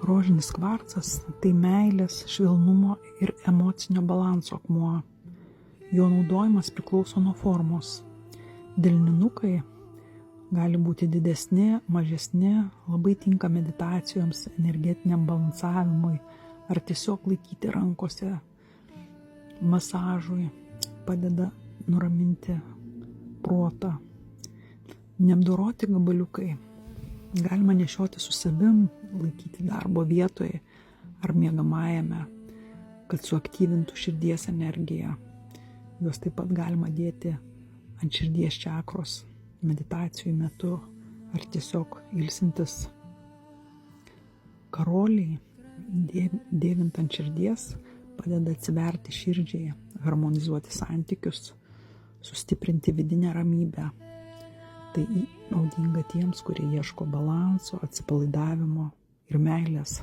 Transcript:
Rožinis kvarcas tai meilės, švelnumo ir emocinio balanso akmuo. Jo naudojimas priklauso nuo formos. Delninukai gali būti didesni, mažesni, labai tinka meditacijoms, energetiniam balansavimui ar tiesiog laikyti rankose, masažui, padeda nuraminti protą. Neapdoroti gabaliukai galima nešioti su savim, laikyti darbo vietoje ar miegamajame, kad suaktyvintų širdies energiją. Juos taip pat galima dėti ant širdies čakros meditacijų metu ar tiesiog ilsintis. Karoliai, dėvint ant širdies, padeda atsiverti širdžiai, harmonizuoti santykius, sustiprinti vidinę ramybę. Tai naudinga tiems, kurie ieško balanso, atsipalaidavimo ir meilės.